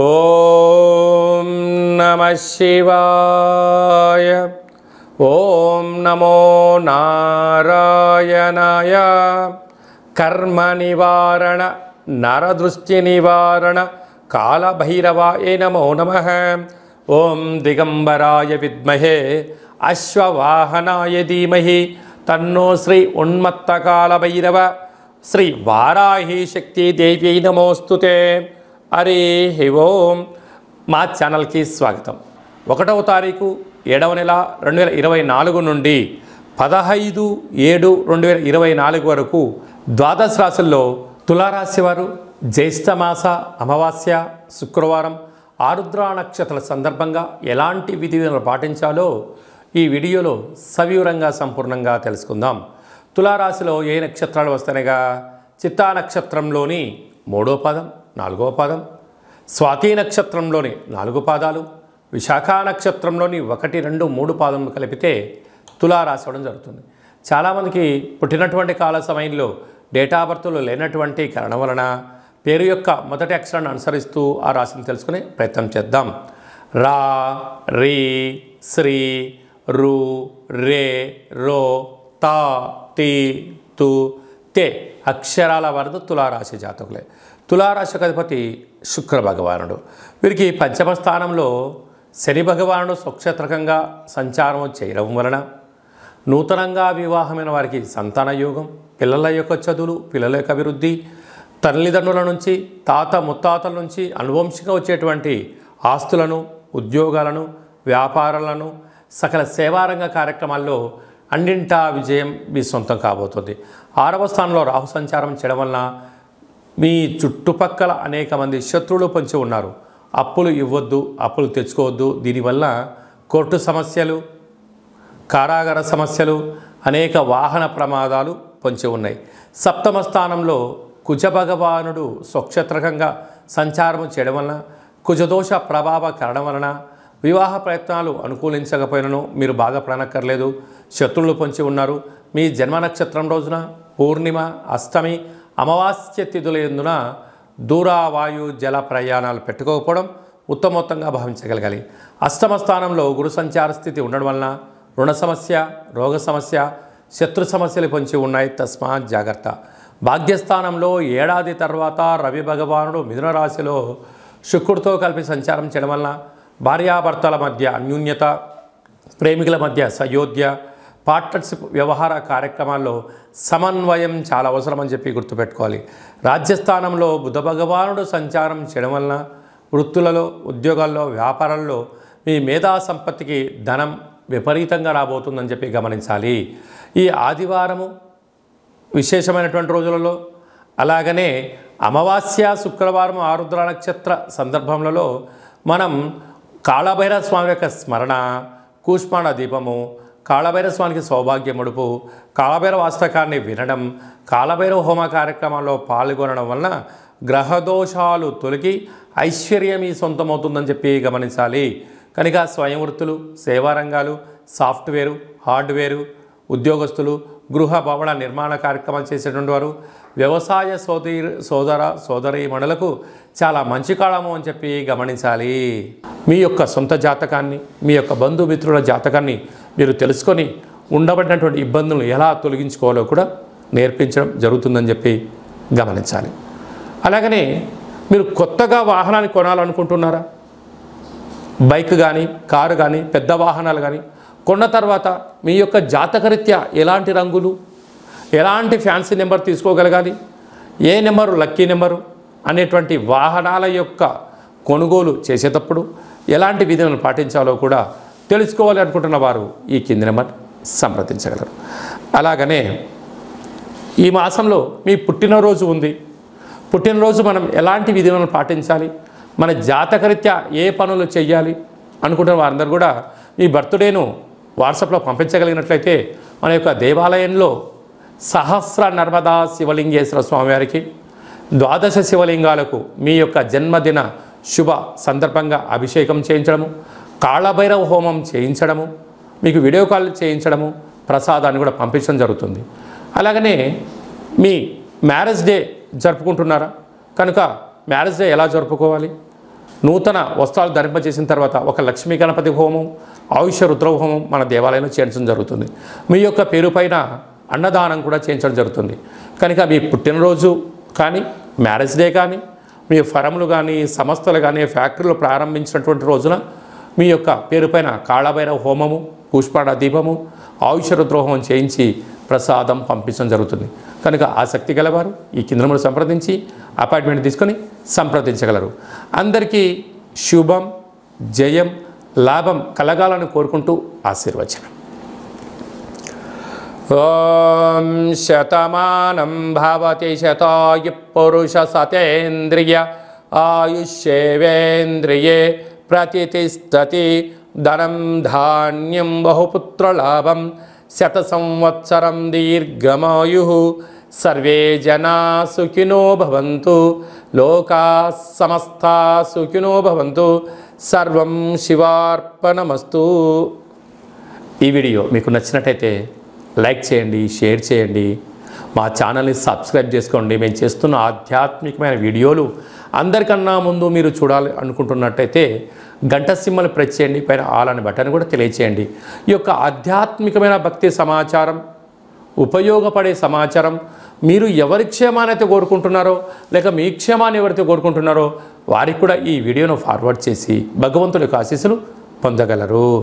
ఓం నమః శివాయ. ఓం నమో నారాయణాయ. కర్మ నివారణ నరదృష్టి నివారణ కాళభైరవాయ నమో నమః. ఓం దిగంబరాయ విద్మహే అశ్వవాహనాయ ధీమహి తన్నో శ్రీ ఉన్మత్త కాళభైరవ శ్రీ వారాహి శక్తి దేవ్యై నమోస్తుతే. హరి ఓం. మా ఛానల్కి స్వాగతం. 1వ తారీఖు 7వ నెల 2024 నుండి 15/7/2024 వరకు ద్వాదశ రాశుల్లో తులారాశి వారు జ్యేష్ఠమాస అమావాస్య శుక్రవారం ఆరుద్ర నక్షత్రాల సందర్భంగా ఎలాంటి విధులను పాటించాలో ఈ వీడియోలో సవివరంగా సంపూర్ణంగా తెలుసుకుందాం. తులారాశిలో ఏ నక్షత్రాలు వస్తాయిగా చిత్తా నక్షత్రంలోని 3వ పాదం 4వ పాదం, స్వాతి నక్షత్రంలోని 4 పాదాలు, విశాఖ నక్షత్రంలోని 1, 2, 3 పాదములు కలిపితే తులారాశి అవడం జరుగుతుంది. చాలామందికి పుట్టినటువంటి కాల సమయంలో డేటా బర్త్లో లేనటువంటి కారణం వలన పేరు యొక్క మొదటి అక్షరాన్ని అనుసరిస్తూ ఆ రాశిని తెలుసుకునే ప్రయత్నం చేద్దాం. రా, రీ, శ్రీ, రు, రే, రో, తా, తి, తు, తే అక్షరాల వరద తులారాశి జాతకులే. తులారాశికి అధిపతి శుక్ర భగవానుడు. వీరికి పంచమ స్థానంలో శని భగవానుడు స్వక్షేత్రకంగా సంచారం చేయడం వలన నూతనంగా వివాహమైన వారికి సంతాన యోగం, పిల్లల యొక్క చదువులు, పిల్లల యొక్క అభివృద్ధి, తల్లిదండ్రుల నుంచి తాత ముత్తాతల నుంచి అనువంశికంగా వచ్చేటువంటి ఆస్తులను, ఉద్యోగాలను, వ్యాపారాలను, సకల సేవారంగ కార్యక్రమాల్లో అన్నింటా విజయం మీ సొంతం కాబోతుంది. 6వ స్థానంలో రాహు సంచారం చేయడం వలన మీ చుట్టుపక్కల అనేక మంది శత్రువులు పొంచి ఉన్నారు. అప్పులు ఇవ్వద్దు, అప్పులు తెచ్చుకోవద్దు. దీనివల్ల కోర్టు సమస్యలు, కారాగార సమస్యలు, అనేక వాహన ప్రమాదాలు పొంచి ఉన్నాయి. 7వ స్థానంలో కుజ భగవానుడు స్వక్షేత్రకంగా సంచారం చేయడం వలన కుజదోష ప్రభావ కారణం వలన వివాహ ప్రయత్నాలు అనుకూలించకపోయినను మీరు బాధపడనక్కర్లేదు. శత్రువులు పొంచి ఉన్నారు. మీ జన్మ నక్షత్రం రోజున పూర్ణిమ, అష్టమి, అమావాస్య తిథుల యందున దూర వాయు జల ప్రయాణాలు పెట్టుకోకపోవడం ఉత్తమోత్తంగా భావించగలగాలి. 8వ స్థానంలో గురు సంచార స్థితి ఉండడం వలన రుణ సమస్య, రోగ సమస్య, శత్రు సమస్యలు పొంచి ఉన్నాయి. తస్మాత్ జాగ్రత్త. భాగ్యస్థానంలో ఏడాది తర్వాత రవి భగవానుడు మిథున రాశిలో శుక్రుడితో కలిపి సంచారం చేయడం వలన భార్యాభర్తల మధ్య అన్యూన్యత, ప్రేమికుల మధ్య సయోధ్య, పార్ట్నర్షిప్ వ్యవహార కార్యక్రమాల్లో సమన్వయం చాలా అవసరం అని చెప్పి గుర్తుపెట్టుకోవాలి. రాజ్యస్థానంలో బుధ భగవానుడు సంచారం చేయడం వలన వృత్తులలో, ఉద్యోగాల్లో, వ్యాపారాల్లో మీ మేధా సంపత్తికి ధనం విపరీతంగా రాబోతుందని చెప్పి గమనించాలి. ఈ ఆదివారము విశేషమైనటువంటి రోజులలో, అలాగనే అమావాస్య శుక్రవారం ఆరుద్ర నక్షత్ర సందర్భములలో మనం కాళభైరవ స్వామి యొక్క స్మరణ, కూష్మాండ దీపము, కాళభైరవ స్వామికి సౌభాగ్య ముడుపు, కాళభైరవ అష్టకాన్ని వినడం, కాళభైరవ హోమ కార్యక్రమాల్లో పాల్గొనడం వలన గ్రహదోషాలు తొలగి ఐశ్వర్యం మీ సొంతమవుతుందని చెప్పి గమనించాలి. కనుక స్వయం వృత్తులు, సేవారంగాలు, సాఫ్ట్వేరు, హార్డ్వేరు, ఉద్యోగస్తులు, గృహ భవన నిర్మాణ కార్యక్రమాలు చేసేటువంటి వారు, వ్యవసాయ సోదర సోదరీమణులకు చాలా మంచి కాలము అని చెప్పి గమనించాలి. మీ యొక్క సొంత జాతకాన్ని, మీ యొక్క బంధుమిత్రుల జాతకాన్ని మీరు తెలుసుకొని ఉండబడినటువంటి ఇబ్బందులను ఎలా తొలగించుకోవాలో కూడా నేర్పించడం జరుగుతుందని చెప్పి గమనించాలి. అలాగనే మీరు కొత్తగా వాహనాన్ని కొనాలనుకుంటున్నారా? బైక్ కానీ, కారు కానీ, పెద్ద వాహనాలు కానీ కొన్న తర్వాత మీ యొక్క జాతకరీత్యా ఎలాంటి రంగులు, ఎలాంటి ఫ్యాన్సీ నెంబర్ తీసుకోగలగాలి, ఏ నెంబరు లక్కీ నెంబరు అనేటువంటి వాహనాల యొక్క కొనుగోలు చేసేటప్పుడు ఎలాంటి విధులను పాటించాలో కూడా తెలుసుకోవాలి అనుకుంటున్న వారు ఈ కింది నెంబర్ సంప్రదించగలరు. అలాగనే ఈ మాసంలో మీ పుట్టినరోజు ఉంది. పుట్టినరోజు మనం ఎలాంటి విధులను పాటించాలి, మన జాతకరీత్యా ఏ పనులు చేయాలి అనుకుంటున్న వారందరూ కూడా మీ బర్త్డేను వాట్సాప్లో పంపించగలిగినట్లయితే మన యొక్క దేవాలయంలో సహస్ర నర్మదా శివలింగేశ్వర స్వామివారికి 12 శివలింగాలకు మీ యొక్క జన్మదిన శుభ సందర్భంగా అభిషేకం చేయించడము, కాళభైరవ హోమం చేయించడము, మీకు వీడియో కాల్ చేయించడము, ప్రసాదాన్ని కూడా పంపించడం జరుగుతుంది. అలాగనే మీ మ్యారేజ్ డే జరుపుకుంటున్నారా? కనుక మ్యారేజ్ డే ఎలా జరుపుకోవాలి, నూతన వస్త్రాలు ధరింపజేసిన తర్వాత ఒక లక్ష్మీ గణపతి హోమం, ఆయుష రుద్ర హోమం మన దేవాలయంలో చేయించడం జరుగుతుంది. మీ యొక్క పేరు పైన అన్నదానం కూడా చేయించడం జరుగుతుంది. కనుక మీ పుట్టినరోజు కానీ, మ్యారేజ్ డే కానీ, మీ ఫరములు కానీ, సంస్థలు కానీ, ఫ్యాక్టరీలు ప్రారంభించినటువంటి రోజున మీ యొక్క పేరు పైన కాళభైరవ హోమము, పుష్పాడ దీపము, ఆయుష రుద్ర హోమం చేయించి ప్రసాదం పంపించడం జరుగుతుంది. కనుక ఆసక్తి గలవారు ఈ కేంద్రములు సంప్రదించి అపాయింట్మెంట్ తీసుకొని సంప్రదించగలరు. అందరికీ శుభం, జయం, లాభం కలగాలని కోరుకుంటూ ఆశీర్వచనం. ఓం శతమానం భవతి శతాయు పురుష సతేంద్రియ ఆయుష్యేవేంద్రియే ప్రతిష్టతి. ధనం ధాన్యం బహుపుత్రలాభం శత సంవత్సరం దీర్ఘమాయు. సర్వే జనా సుఖినో భవంతు. లోకా సమస్తా సుఖినో భవంతు. సర్వం శివార్పణమస్తు. ఈ వీడియో మీకు నచ్చినట్టయితే లైక్ చేయండి, షేర్ చేయండి, మా ఛానల్ని సబ్స్క్రైబ్ చేసుకోండి. మేము చేస్తున్న ఆధ్యాత్మికమైన వీడియోలు అందరికన్నా ముందు మీరు చూడాలి అనుకుంటున్నట్టయితే గంట సింబల్ ప్రెస్ చేయండి, పైన ఆల్ అనే బటన్ కూడా తెలియచేయండి. ఈ యొక్క ఆధ్యాత్మికమైన భక్తి సమాచారం, ఉపయోగపడే సమాచారం మీరు ఎవరి క్షేమాన్ని అయితే కోరుకుంటున్నారో, లేక మీ క్షేమాన్ని ఎవరైతే కోరుకుంటున్నారో వారికి కూడా ఈ వీడియోను ఫార్వర్డ్ చేసి భగవంతుడి యొక్క ఆశీస్సులు పొందగలరు.